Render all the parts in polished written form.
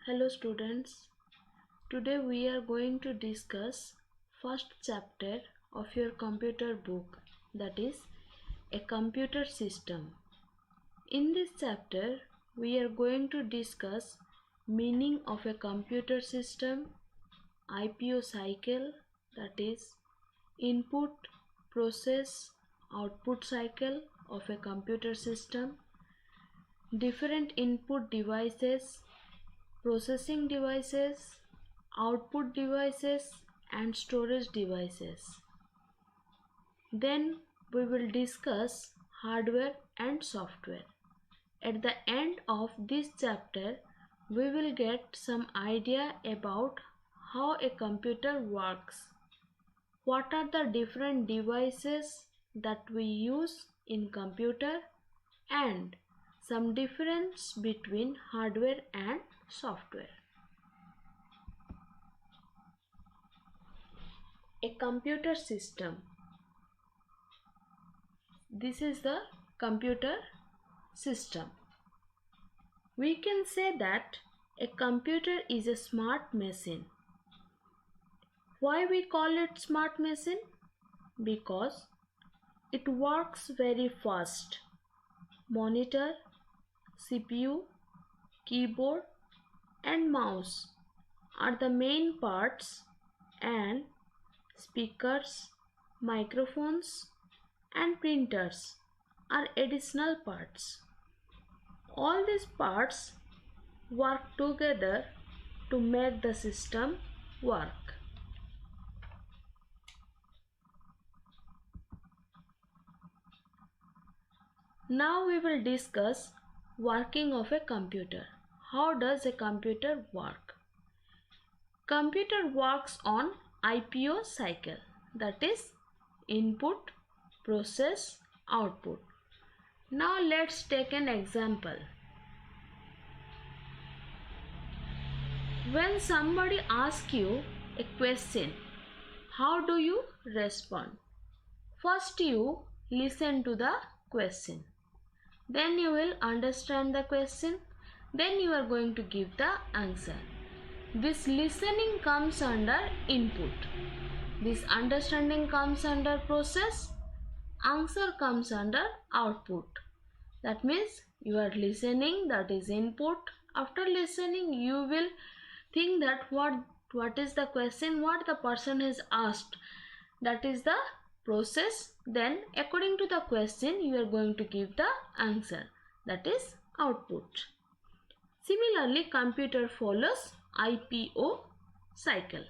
Hello students, today we are going to discuss first chapter of your computer book, that is a computer system. In this chapter we are going to discuss meaning of a computer system, IPO cycle, that is input, process, output cycle of a computer system, different input devices, processing devices, output devices and storage devices. Then we will discuss hardware and software. At the end of this chapter, we will get some idea about how a computer works. What are the different devices that we use in computer and some difference between hardware and software. A computer system. This is the computer system. We can say that a computer is a smart machine. Why we call it smart machine? Because it works very fast. Monitor, CPU, keyboard and mouse are the main parts, and speakers, microphones and printers are additional parts. All these parts work together to make the system work. Now we will discuss working of a computer. How does a computer work? Computer works on IPO cycle, that is input, process, output. Now let's take an example. When somebody asks you a question, how do you respond? First you listen to the question. Then you will understand the question. Then you are going to give the answer. This listening comes under input. This understanding comes under process. Answer comes under output. That means you are listening, that is input. After listening, you will think that what is the question, what the person has asked. That is the process. Then according to the question, you are going to give the answer. That is output. Similarly, computer follows IPO cycle.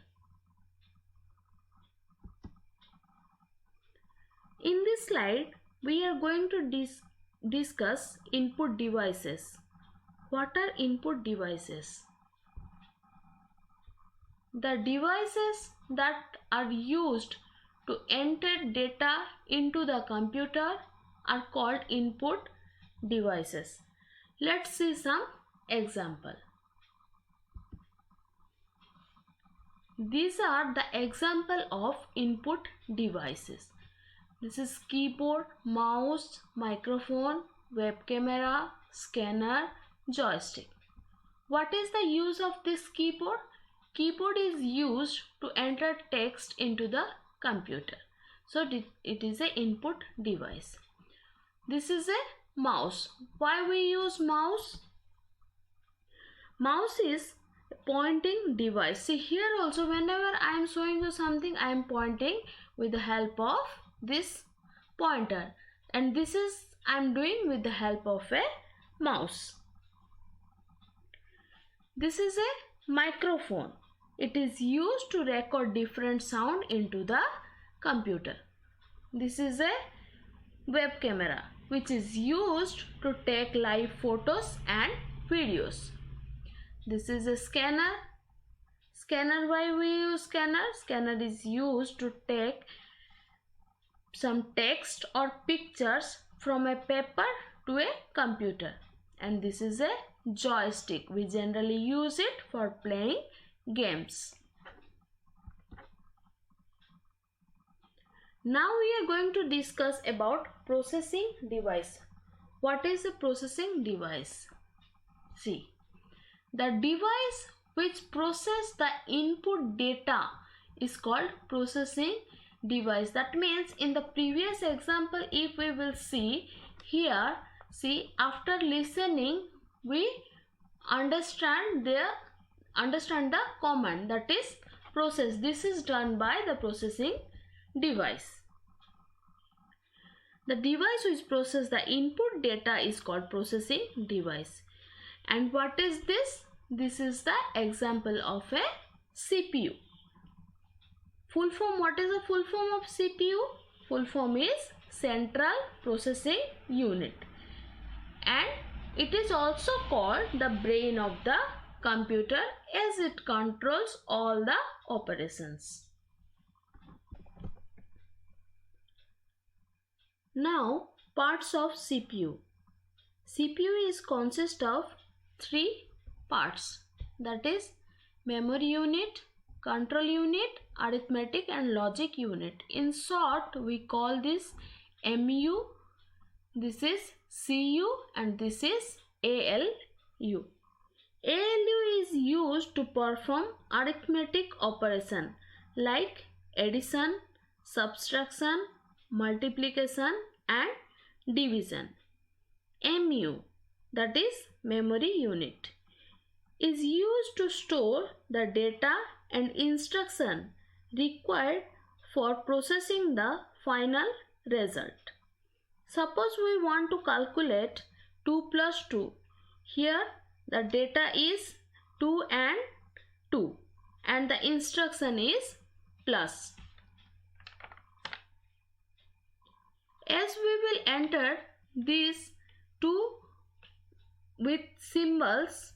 In this slide, we are going to discuss input devices. What are input devices? The devices that are used to enter data into the computer are called input devices. Let's see some example. These are the example of input devices. This is keyboard, mouse, microphone, web camera, scanner, joystick. What is the use of this keyboard? Keyboard is used to enter text into the computer. So it is an input device. This is a mouse. Why we use mouse? Mouse is a pointing device. See here also, whenever I am showing you something, I am pointing with the help of this pointer, and this is I am doing with the help of a mouse. This is a microphone. It is used to record different sound into the computer. This is a web camera which is used to take live photos and videos. This is a scanner. Scanner, why we use scanner? Scanner is used to take some text or pictures from a paper to a computer. And this is a joystick. We generally use it for playing games. Now we are going to discuss about processing device. What is a processing device? See, The device which process the input data is called processing device. That means in the previous example, if we will see here, see, after listening we understand the command, that is process. This is done by the processing device. The device which processes the input data is called processing device. And what is this? This is the example of a CPU. Full form, what is the full form of CPU? Full form is Central Processing Unit. And it is also called the brain of the computer as it controls all the operations. Now, parts of CPU. CPU is consist of 3 parts, that is memory unit, control unit, arithmetic and logic unit. In short, we call this MU, this is CU and this is ALU. ALU is used to perform arithmetic operation like addition, subtraction, multiplication and division. MU, that is memory unit, is used to store the data and instruction required for processing the final result. Suppose we want to calculate 2 plus 2. Here the data is 2 and 2 and the instruction is plus. As we will enter these two with symbols,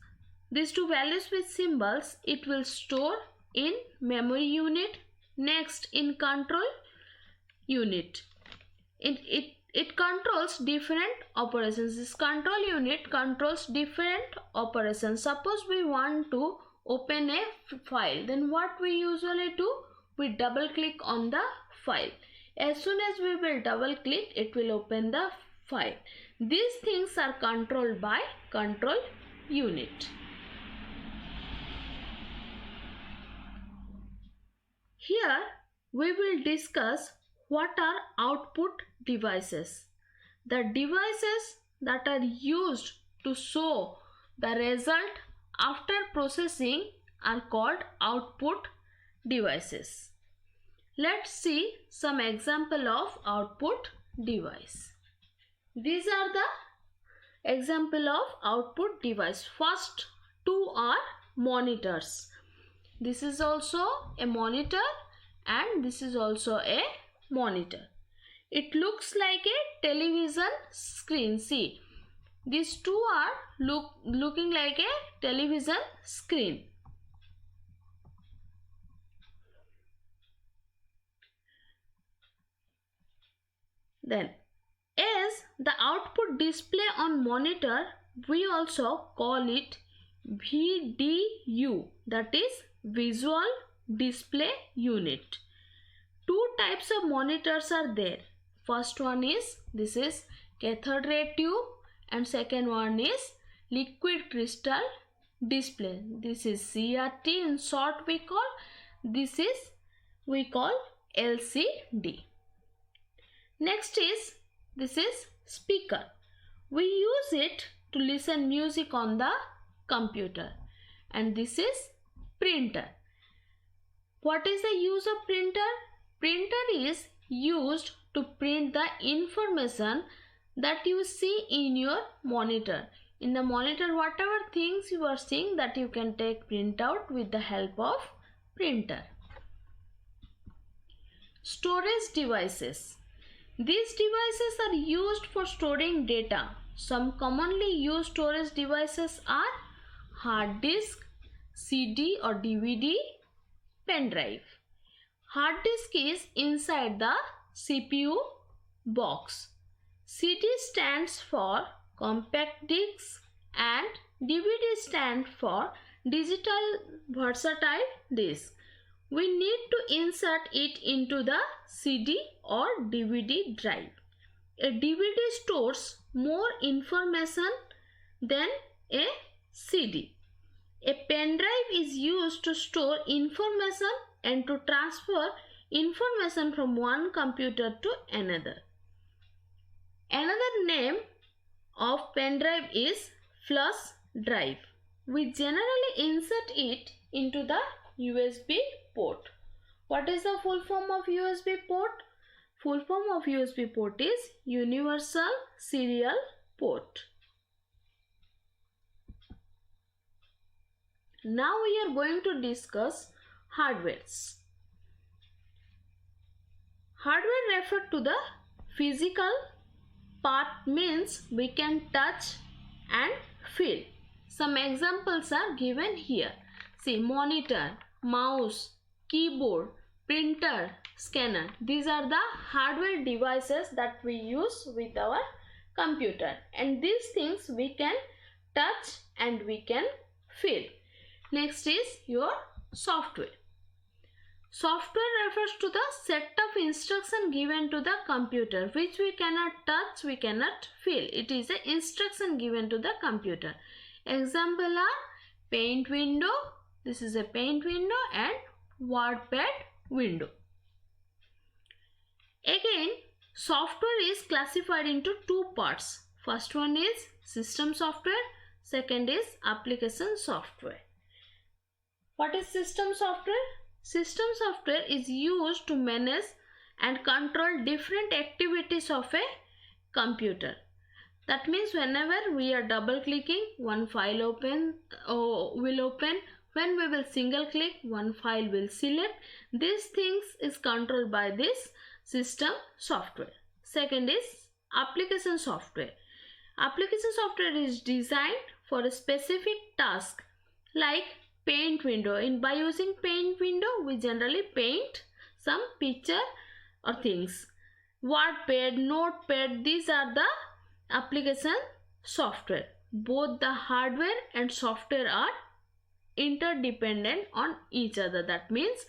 these two values with symbols, it will store in memory unit, next in control unit. It controls different operations. This control unit controls different operations. Suppose we want to open a file, then what we usually do? We double click on the file. As soon as we will double click, it will open the file. These things are controlled by control unit. Here we will discuss what are output devices. The devices that are used to show the result after processing are called output devices. Let's see some example of output device. These are the example of output device. First two are monitors. This is also a monitor and this is also a monitor. It looks like a television screen. See, these two are looking like a television screen. Then, as the output display on monitor, we also call it VDU, that is Visual Display Unit. Two types of monitors are there. First one is, this is cathode ray tube, and second one is liquid crystal display. This is CRT in short we call. This is we call LCD. Next is, this is speaker. We use it to listen music on the computer. And this is printer. What is the use of printer? Printer is used to print the information that you see in your monitor. In the monitor, whatever things you are seeing, that you can take print out with the help of printer. Storage devices. These devices are used for storing data. Some commonly used storage devices are hard disk, CD or DVD, pen drive. Hard disk is inside the CPU box. CD stands for compact disc and DVD stands for digital versatile disc. We need to insert it into the CD or DVD drive. A DVD stores more information than a CD. A pen drive is used to store information and to transfer information from one computer to another. Another name of pen drive is flash drive. We generally insert it into the USB port. What is the full form of USB port? Full form of USB port is Universal Serial Port. Now we are going to discuss hardwares. Hardware refer to the physical part, means we can touch and feel. Some examples are given here. See, monitor, mouse, keyboard, printer, scanner. These are the hardware devices that we use with our computer, and these things we can touch and we can feel. Next is your software. Software refers to the set of instruction given to the computer which we cannot touch, we cannot feel. It is an instruction given to the computer. Example are paint window, this is a paint window, and WordPad window. Again, software is classified into two parts. First one is system software, second is application software. What is system software? System software is used to manage and control different activities of a computer. That means whenever we are double clicking, one file will open. When we will single click, one file will select. These things is controlled by this system software. Second is application software. Application software is designed for a specific task like paint window. By using paint window, we generally paint some picture or things. WordPad, Notepad, these are the application software. Both the hardware and software are interdependent on each other. That means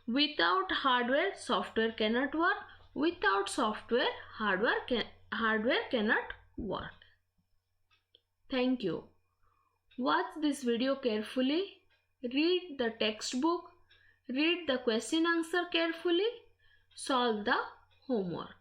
without hardware, software cannot work. Without software, hardware cannot work. Thank you. Watch this video carefully. Read the textbook, read the question answer carefully, solve the homework.